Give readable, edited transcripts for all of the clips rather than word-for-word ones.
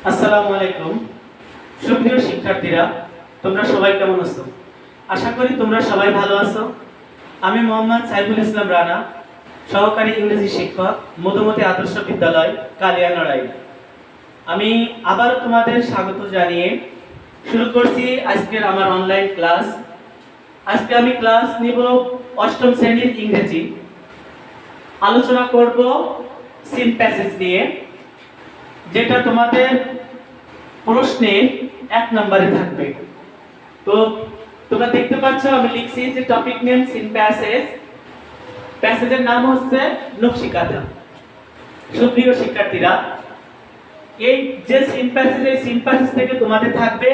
আসসালামু আলাইকুম। সুপ্রিয় শিক্ষার্থীরা, তোমরা সবাই কেমন আছো? আশা করি তোমরা সবাই ভালো আছো। আমি মোহাম্মদ সাইফুল ইসলাম রানা, সহকারী ইংরেজি শিক্ষক, মধুমতি আদর্শ বিদ্যালয়, কালিয়ানড়াই। আমি আবার তোমাদের স্বাগত জানিয়ে শুরু করছি আজকের আমার অনলাইন ক্লাস। আজকে আমি ক্লাস নিব অষ্টম শ্রেণীর ইংরেজি। আলোচনা করব সিন প্যাসেজ নিয়ে, যেটা তোমাদের প্রশ্নে 1 নম্বরে থাকবে। তো তোমরা দেখতে পাচ্ছ আমি লিখছি যে টপিক নেম সিন প্যাসেজ। প্যাসেজের নাম হচ্ছে নকশিকাঁথা। সুপ্রিয় শিক্ষার্থীরা, এই যে সিন প্যাসেজ, এই সিন প্যাসেজ থেকে তোমাদের থাকবে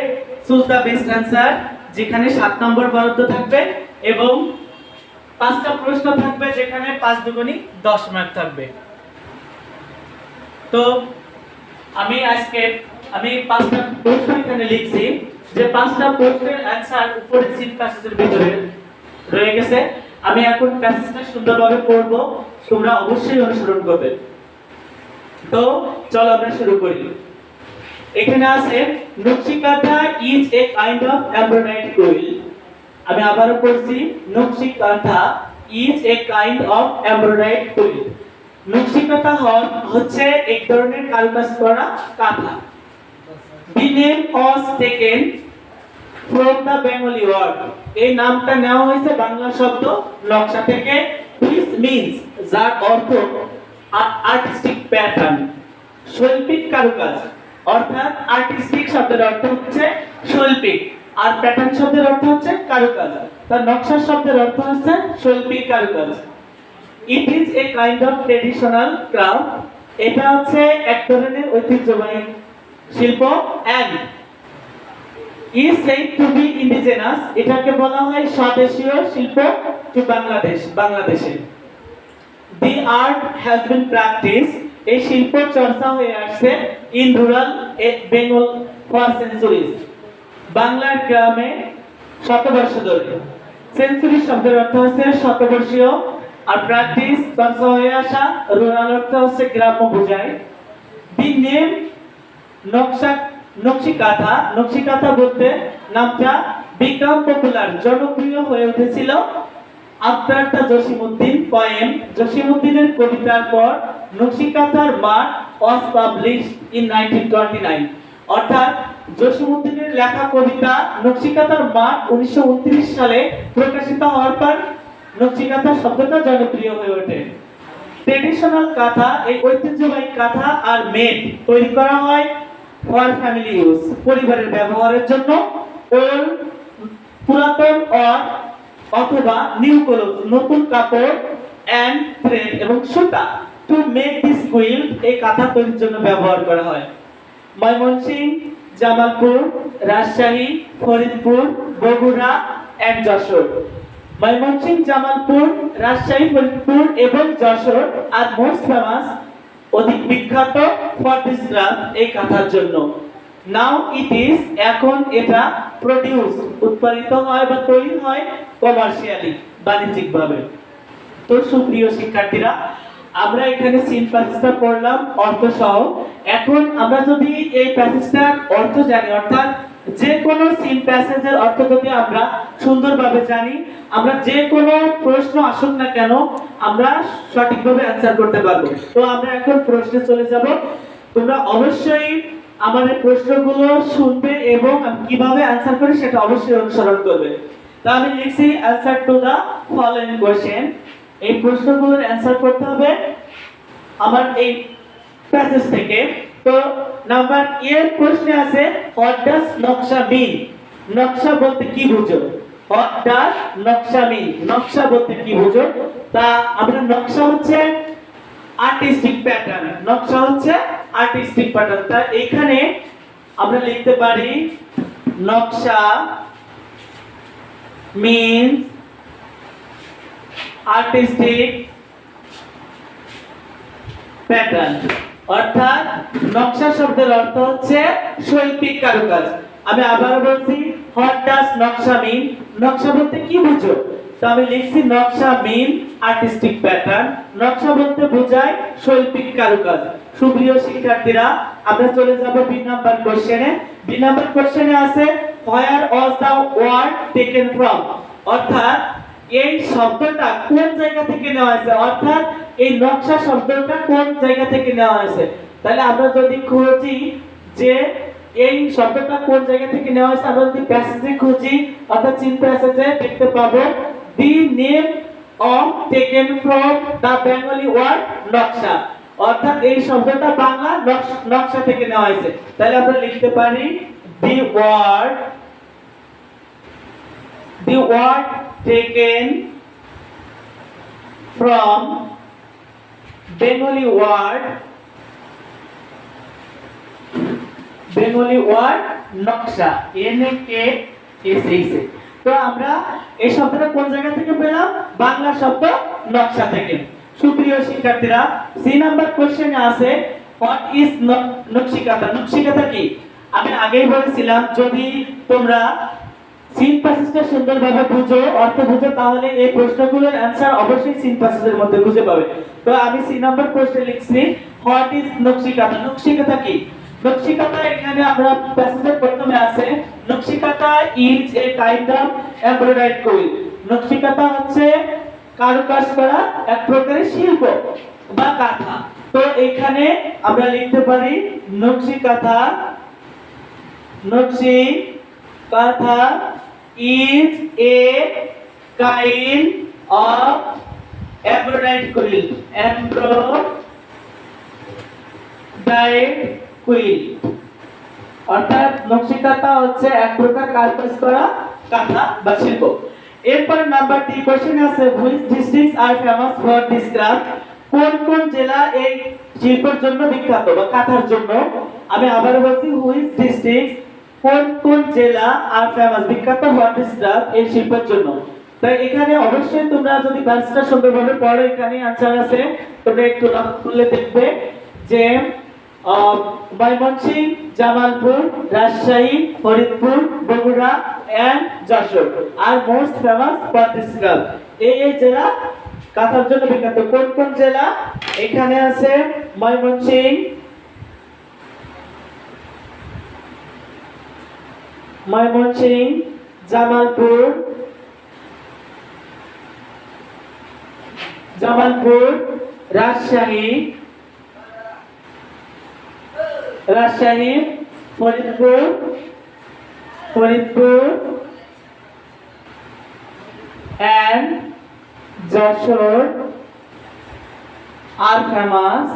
চুজ দ্য বেস্ট অ্যানসার, যেখানে 7 নম্বর বরাদ্দ থাকবে এবং 5টা প্রশ্ন থাকবে, যেখানে 5 দুগুণী 10 মার্ক থাকবে। তো আমি 5টা প্রশ্ন এখানে লিখছি, যে 5টা প্রশ্নের অ্যানসার উপরে সিন প্যাসেজের ভিতরে রয়ে গেছে। আমি এখন প্যাসেজটা সুন্দরভাবে পড়ব, তোমরা অবশ্যই অনুসরণ করবে। তো চলো আমরা শুরু করি। এখানে আছে nakshikantha is a kind of embroidery quilt. আমি আবারও পড়ছি, nakshikantha is a kind of embroidery quilt. Nakshikantha হচ্ছে এক ধরনের কারুকাজ করা কাঁথা। The name was taken from the Bengali word. এই নামটা নেওয়া হয়েছে বাংলা শব্দ নকশা থেকে, which means, যার অর্থ আর্টিস্টিক প্যাটার্ন, শৈল্পিক কারুকাজ। অর্থাৎ আর্টিস্টিক শব্দের অর্থ হচ্ছে শৈল্পিক, আর প্যাটার্ন শব্দের অর্থ হচ্ছে কারুকাজ। তার নকশা শব্দের অর্থ হচ্ছে শৈল্পিক কারুকাজ। It is a kind of traditional craft. এটা হচ্ছে এক ধরনের ঐতিহ্যবাহী শিল্প। and is said to be indigenous. এটাকে বলা হয় স্বদেশীয় শিল্প to বাংলাদেশে। The art has been practiced. এই শিল্প চর্চা হয়ে আসছে in rural Bengal for centuries. বাংলার গ্রামে শতবর্ষ ধরে। সেঞ্চুরি শব্দের অর্থ হচ্ছে শতবর্ষীয়, আর প্র্যাকটিস চর্চা হয়ে আসা, রুরাল অর্থ হচ্ছে গ্রাম্য বোঝায়। দি নেম নকশিকাঁথা বলতে নামটা বিকাম পপুলার, জনপ্রিয় হয়ে উঠেছিল আফটার দ্য জসিমউদ্দিন পয়েম। জসিমউদ্দিনের কবিতার পর নকশিকাঁথার মাঠ ওয়াজ পাবলিশড ইন 1929। অর্থাৎ জসিমউদ্দিনের লেখা কবিতা নকশিকাঁথার মাঠ 1929 সালে প্রকাশিত হওয়ার পর নকশিকাঁথা শব্দটা জনপ্রিয় হয়ে ওঠে। ট্রেডিশনাল কাঁথা, এই ঐতিহ্যবাহী কাঁথা আর মেড তৈরি করা হয় ফর ফ্যামিলি ইউজ, পরিবারের ব্যবহারের জন্য। ওল্ড, পুরাতন, অথবা নিউ ক্লথ, নতুন কাপড়, এন্ড থ্রেড এবং সুতা, টু মেক দিস কুইল, এই কাঁথা তৈরির জন্য ব্যবহার করা হয়। ময়মনসিংহ, জামালপুর, রাজশাহী, ফরিদপুর, বগুড়া এন্ড যশোর। ময়মনসিংহ, জামালপুর, রাজশাহী, ফরিদপুর এবং যশোর আর মোস্ট ফেমাস, অধিক বিখ্যাত ফর দিস ক্রাফট, এই কাঁথার জন্য। নাও ইট ইজ, এখন এটা প্রোডিউস, উৎপাদিত হয় বা তৈরি হয় কমার্শিয়ালি, বাণিজ্যিকভাবে। তো সুপ্রিয় শিক্ষার্থীরা, আমরা এখানে সিন প্যাসেজটা পড়লাম অর্থ সহ। এখন আমরা যদি এই প্যাসেজটার অর্থ জানি, অর্থাৎ যে কোনো সিন প্যাসেজের অর্থ যদি আমরা সুন্দরভাবে জানি, আমরা যে কোনো প্রশ্ন আসুক না কেন আমরা সঠিকভাবে অ্যানসার করতে পারবো। তো আমরা এখন প্রশ্নে চলে যাব। তোমরা অবশ্যই আমাদের প্রশ্নগুলো শুনবে এবং আমি কিভাবে অ্যানসার করি সেটা অবশ্যই অনুসরণ করবে। তো আমি লিখছি answer to the following question. এই প্রশ্নগুলোর অ্যানসার করতে হবে আমার এই প্যাসেজ থেকে। তো নাম্বার এর প্রশ্নে আছে হোয়াট ডাজ নকশা মিন? নকশা বলতে কি বুঝো? হোয়াট ডাজ নকশা মিন? নকশা বলতে কি বুঝো? তা আমরা নকশা হচ্ছে আর্টিস্টিক প্যাটার্ন, নকশা হচ্ছে আর্টিস্টিক প্যাটার্ন। তা এখানে আমরা লিখতে পারি নকশা means artistic প্যাটার্ন। অর্থাৎ নকশা শব্দের অর্থ হচ্ছে শৈল্পিক কারুকাজ। আমি আবার বলছি, হোয়াট ডাজ নকশা মিন? নকশা বলতে কি বুঝো? তো আমি লিখছি নকশা মিন আর্টিস্টিক প্যাটার্ন। নকশা বলতে বোঝায় শৈল্পিক কারুকাজ। সুপ্রিয় শিক্ষার্থীরা, আমরা চলে যাব বি নাম্বার কোশ্চেনে। বি নাম্বার কোশ্চেনে আছে হোয়ার ওয়াজ দা ওয়ার্ড টেকেন ফ্রম, অর্থাৎ এই শব্দটা কোন জায়গা থেকে নেওয়া হয়েছে, অর্থাৎ এই নকশা শব্দটা কোন জায়গা থেকে নেওয়া হয়েছে। তাহলে আমরা যদি খুঁজি যে এই শব্দটা কোন জায়গা থেকে নেওয়া হয়েছে, আমরা যদি প্যাসেজে খুঁজি অর্থাৎ চিন প্যাসেজে দেখতে পাবো the name of taken from the Bengali word naksha, অর্থাৎ এই শব্দটা বাংলা নকশা থেকে নেওয়া হয়েছে। তাহলে আমরা লিখতে পারি the word taken from Bengali word নকশা, NAKSA। তো আমরা এই শব্দটা কোন জায়গা থেকে পেলাম? বাংলা শব্দ নকশা থেকে। সুপ্রিয় শিক্ষার্থীরা, সি নাম্বার কোশ্চেনে আছে হোয়াট ইজ নকশিকাতা। নকশিকাতা কি? আমি আগেই বলেছিলাম যদি তোমরা সিন প্যাসেজটা সুন্দরভাবে বুঝো, অর্থ বুঝো, তাহলে এই প্রশ্নগুলোর অ্যানসার অবশ্যই সিন প্যাসেজের মধ্যে খুঁজে পাবে। তো আমি সি নাম্বার কোশ্চেন লিখছি হোয়াট ইজ নকশিকাতা। নকশিকাতা কি? নকশিকাতা এখানে আমরা প্যাসেজের প্রথমে আছে nakshikantha is a kind of embroidery quilt. নকশিকাতা হচ্ছে কারুকাজ করা এক প্রকারের শিল্প বা কাঁথা। তো এখানে আমরা লিখতে পারি নকশিকাতা is a kind of embroidered quill, অর্থাৎ নকশিকাতা হচ্ছে এক প্রকার কারুকাজ করা কাঁথা বা শিল্প। এরপর নাম্বার 3 কোশ্চেন আছে which districts are famous for this craft। কোন কোন জেলা এই শিল্পের জন্য বিখ্যাত বা কাঁথার জন্য? আমি আবার বলছি which districts, কোন কোন জেলা আর ফেমাস বিখ্যাত ফর দিস ক্রাফট এই শিল্পের জন্য। তাই এখানে অবশ্যই তোমরা যদি ব্যাসটা সুন্দরভাবে পড়ো, এখানে आंसर আছে, তোমরা একটু খুলে দেখবে যে Mymensingh, Jamalpur, Rajshahi, Faridpur, Bogura and Jessore are most famous for this craft. এই জেলা কাঁথার জন্য বিখ্যাত। কোন কোন জেলা? এখানে আছে Mymensingh, Jamalpur, Rajshahi, Faridpur and Jessore are famous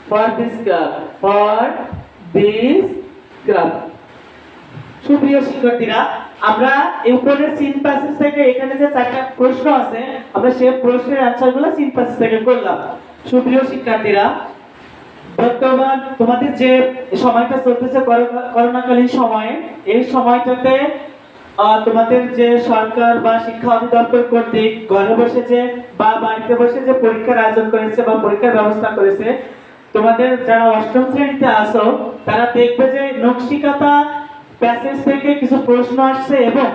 for this craft। সুপ্রিয় শিক্ষার্থীরা, আমরা এই উপরের সিন প্যাসেজ থেকে এখানে যে 4টা প্রশ্ন আছে আমরা সেই প্রশ্নের অ্যানসারগুলো সিন প্যাসেজ থেকে করলাম। সুপ্রিয় শিক্ষার্থীরা, বর্তমান তোমাদের যে সময়টা চলতেছে করোনাকালীন সময়ে, এই সময়টাতে তোমাদের যে সরকার বা শিক্ষা অধিদপ্তর কর্তৃক ঘরে বসে যে বা বাড়িতে বসে যে পরীক্ষার আয়োজন করেছে বা পরীক্ষার ব্যবস্থা করেছে, তোমাদের যারা অষ্টম শ্রেণীতে আছো তারা দেখবে যে নকশিকাতা প্যাসেজ থেকে কিছু প্রশ্ন আসছে এবং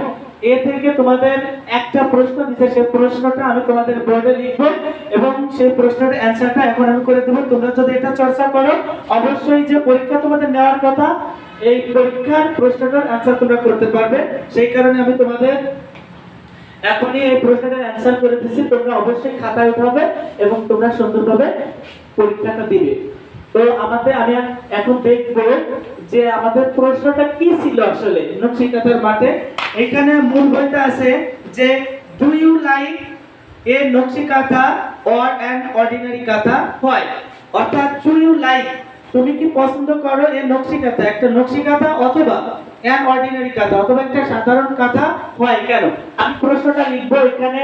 এ থেকে তোমাদের একটা প্রশ্ন দিতে, সেই প্রশ্নটা আমি তোমাদের বোর্ডে লিখব এবং সেই প্রশ্নের অ্যানসারটা এখন আমি করে দেব। তোমরা যদি এটা চর্চা করো অবশ্যই যে পরীক্ষা তোমাদের নেওয়ার কথা এই পরীক্ষার প্রশ্নটার অ্যানসার তোমরা করতে পারবে। সেই কারণে আমি তোমাদের এখনই এই প্রশ্নটার অ্যানসার করে দিচ্ছি, তোমরা অবশ্যই খাতায় উঠাবে এবং তোমরা সুন্দরভাবে পরীক্ষাটা দিবে। তো আমি এখন দেখব যে আমাদের প্রশ্নটা কি ছিল আসলে নকশিকাতার মাঠে। এখানে মূল বইটা আছে যে do you like a nakshikantha or an ordinary kantha হয়, অর্থাৎ ডু ইউ লাইক, তুমি কি পছন্দ করো এ নকশিকাতা, একটা নকশিকাতা অথবা অ্যান অর্ডিনারি কাঁথা অথবা একটা সাধারণ কাঁথা হয় কেন? আমি প্রশ্নটা লিখবো। এখানে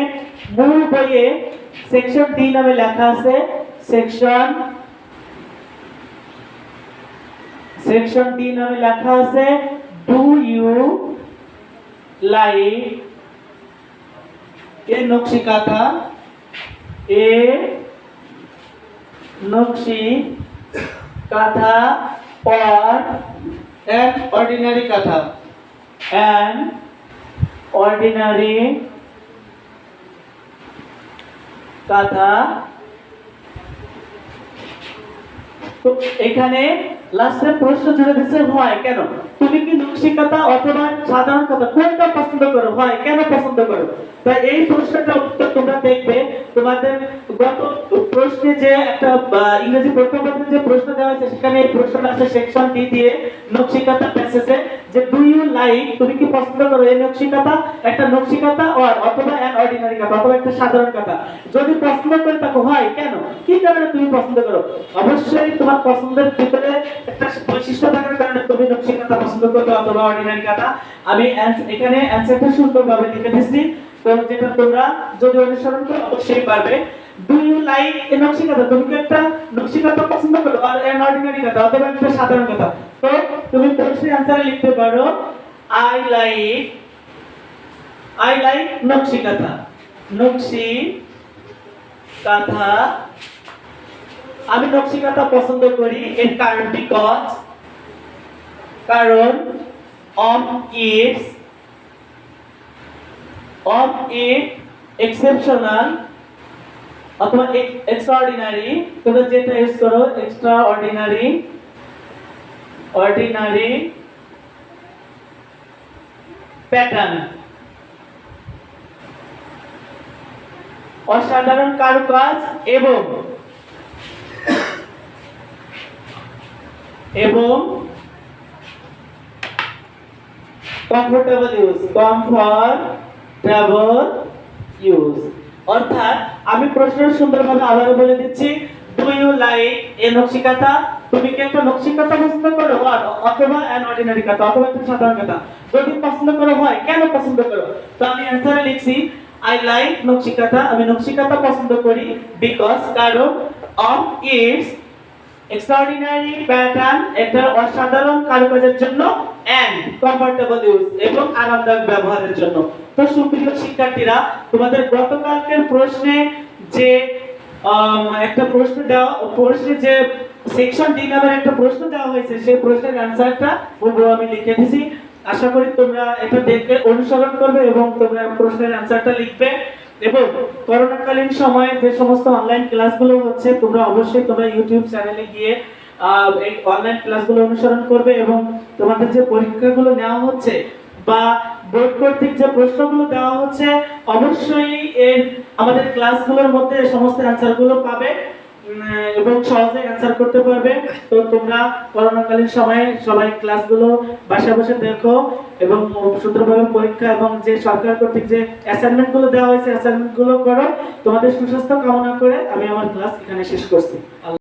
মূল বইয়ে সেকশন ডি নামে লেখা আছে সেকশন ডি নামে লেখা আছে do you like a nakshikantha, or an ordinary কাঁথা, তো এখানে লাস্টে প্রশ্ন জুড়ে দিচ্ছে হয় কেন। তুমি কি নকশিকাঁথা অথবা সাধারণ কাঁথা কোনটা পছন্দ করো, হয় কেন পছন্দ করো? তাই এই প্রশ্নটার উত্তর তোমরা দেখবে তোমাদের গত প্রশ্নে যে একটা ইংরেজি প্রথম পত্রে যে প্রশ্ন দেওয়া হয়েছে সেখানে এই প্রশ্নটা আছে সেকশন ডি দিয়ে নকশিকাঁথা প্যাসেজে, যে ডু ইউ লাইক, তুমি কি পছন্দ করো এই নকশিকাঁথা, একটা নকশিকাঁথা অথবা অ্যান অর্ডিনারি কাঁথা অথবা একটা সাধারণ কাঁথা। যদি পছন্দ করে থাকো হয় কেন, কি কারণে তুমি পছন্দ করো, অবশ্যই তোমার পছন্দের ভিতরে একটা বৈশিষ্ট্য থাকার কারণে তুমি নকশিকাঁথা পছন্দ করবে অথবা অর্ডিনারি কাঁথা। আমি এখানে অ্যানসারটা সুন্দরভাবে লিখে দিচ্ছি, তো যেটা তোমরা যদি অনুসরণ করো অবশ্যই পারবে। Do you like a nakshikantha, তুমি কি একটা নকশিকাঁথা পছন্দ করো আর এন অর্ডিনারি কাঁথা অথবা একটা সাধারণ কাঁথা? তো তুমি প্রশ্নের অ্যানসারে লিখতে পারো আই লাইক নকশিকাঁথা। নকশিকাঁথা, আমি নকশিকাঁথা পছন্দ করি এর কারণ কারণ অফ ইটস এক্সেপশনাল অথবা এক্সট্রাঅর্ডিনারি, তোমরা যেটা ইউজ করো এক্সট্রাঅর্ডিনারি প্যাটার্ন, অসাধারণ কারুকাজ এবং কমফোর্টেবল ইউজ। অর্থাৎ আমি প্রশ্ন সুন্দরভাবে আবারও বলে দিচ্ছি, do you like a nakshikantha, তুমি কি একটা নকশিকাঁথা পছন্দ করো অথবা অ্যান অর্ডিনারি কাঁথা অথবা একটা সাধারণ কাঁথা? যদি পছন্দ করো হয় কেন পছন্দ করো? তো আমি অ্যানসারে লিখছি আই লাইক নকশিকাঁথা, আমি নকশিকাঁথা পছন্দ করি বিকজ, কারণ অফ ইটস এক্সট্রাঅর্ডিনারি প্যাটার্ন, এটা অসাধারণ কারুকাজের জন্য, এন্ড কমফোর্টেবল ইউজ, এবং আরামদায়ক ব্যবহারের জন্য। তো সুপ্রিয় শিক্ষার্থীরা, তোমাদের গতকালকের প্রশ্নে যে একটা প্রশ্নে যে সেকশন ডি নামের একটা প্রশ্ন দেওয়া হয়েছে সেই প্রশ্নের অ্যানসারটা পুরো আমি লিখে দিয়েছি। আশা করি তোমরা এটা দেখে অনুসরণ করবে এবং তোমরা প্রশ্নের অ্যানসারটা লিখবে। এবং করোনাকালীন সময়ে যে সমস্ত অনলাইন ক্লাসগুলো হচ্ছে তোমরা অবশ্যই তোমরা ইউটিউব চ্যানেলে গিয়ে এই অনলাইন ক্লাসগুলো অনুসরণ করবে এবং তোমাদের যে পরীক্ষাগুলো নেওয়া হচ্ছে বা বোর্ড কর্তৃক যে প্রশ্নগুলো দেওয়া হচ্ছে অবশ্যই এর আমাদের ক্লাসগুলোর মধ্যে সমস্ত অ্যানসারগুলো পাবে এবং সহজে অ্যানসার করতে পারবে। তো তোমরা করোনাকালীন সময়ে সবাই ক্লাসগুলো বাসায় বসে দেখো এবং সুন্দরভাবে পরীক্ষা এবং যে সরকার কর্তৃক যে অ্যাসাইনমেন্টগুলো দেওয়া হয়েছে অ্যাসাইনমেন্টগুলো করো। তোমাদের সুস্বাস্থ্য কামনা করে আমি আমার ক্লাস এখানে শেষ করছি।